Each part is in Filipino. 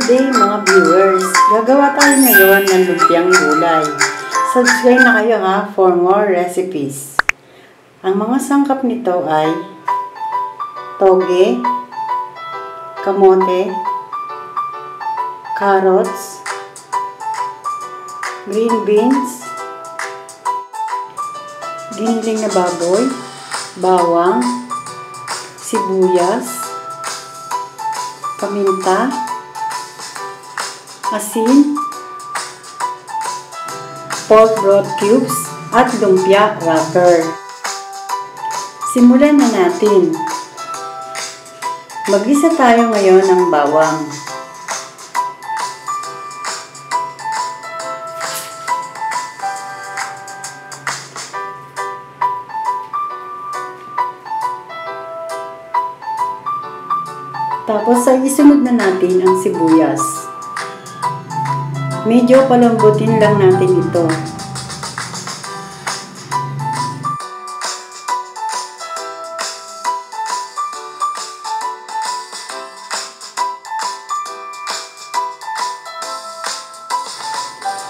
day mga viewers! Gagawa tayo ngayon ng lumpiang gulay. Subscribe na kayo ha for more recipes. Ang mga sangkap nito ay toge, kamote, carrots, green beans, giniling na baboy, bawang, sibuyas, paminta, asin, pork broth cubes, at lumpia wrapper. Simulan na natin. Mag-isa tayo ngayon ng bawang. Tapos ay isunod na natin ang sibuyas. Medyo palambutin lang natin ito.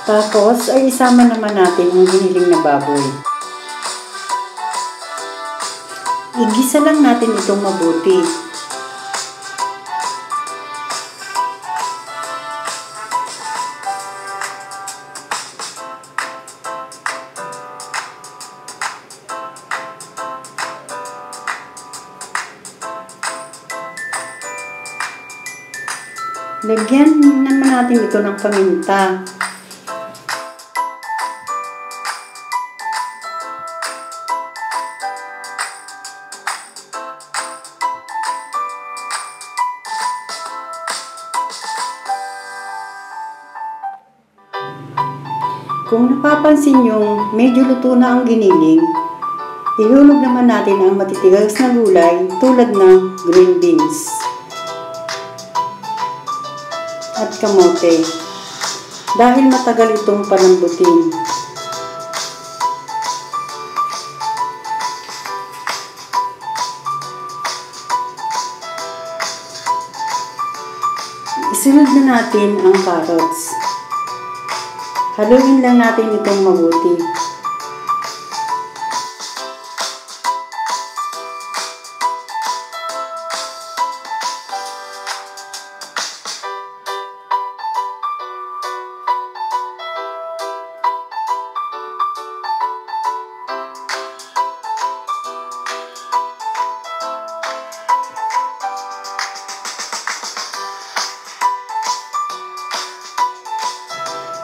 Tapos ay isama naman natin ang giniling na baboy. Igisa lang natin itong mabuti. Lagyan naman natin ito ng paminta. Kung napapansin nyo, medyo luto na ang giniling, ihulog naman natin ang matitigas na gulay tulad ng green beans at kamote dahil matagal itong palambutin. Isunod na natin ang carrots. Haluin lang natin itong mabuti.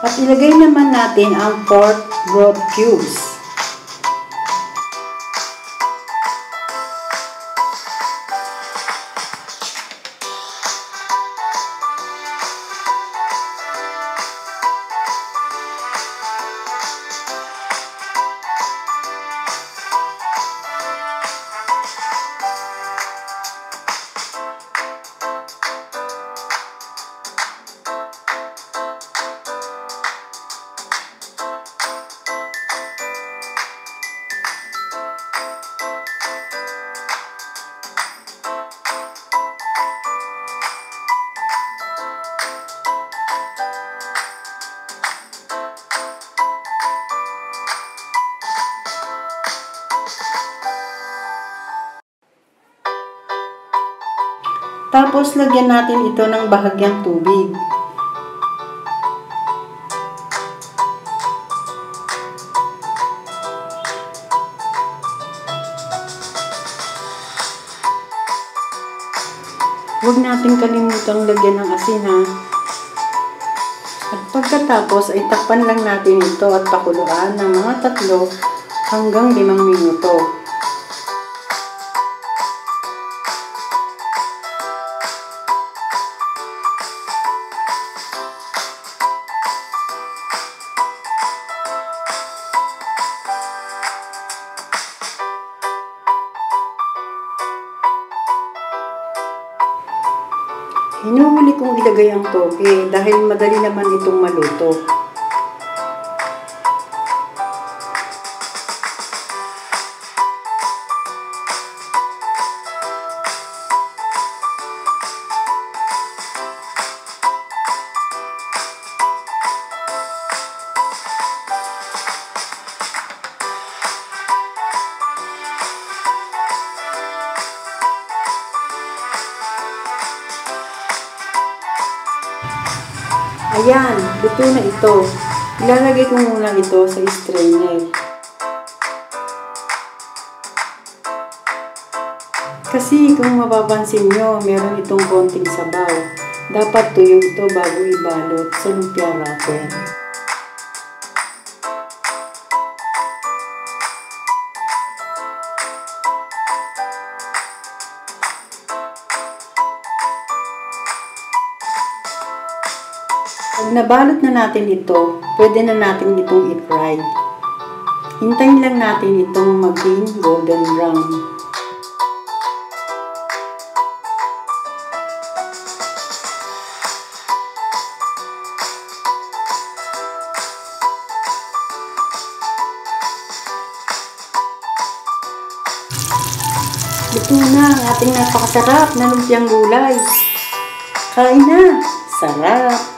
At ilagay naman natin ang pork broth cubes. Tapos lagyan natin ito ng bahagyang tubig. Huwag natin kalimutang lagyan ng asin ha. At pagkatapos ay takpan lang natin ito at pakuluan ng mga 3 hanggang 5 minuto. Hinuhuli kong ilagay ang toge dahil madali naman itong maluto. Ayan, luto na ito. Ilalagay ko muna ito sa strainer. Kasi kung mapapansin nyo, meron itong konting sabaw. Dapat tuyo ito bago ibalot sa lumpia wrapper. Pag nabalot na natin ito, pwede na natin itong i-fry. Hintayin lang natin itong maging golden brown. Ito na ang ating napakasarap na lumpiang gulay. Kain na! Sarap!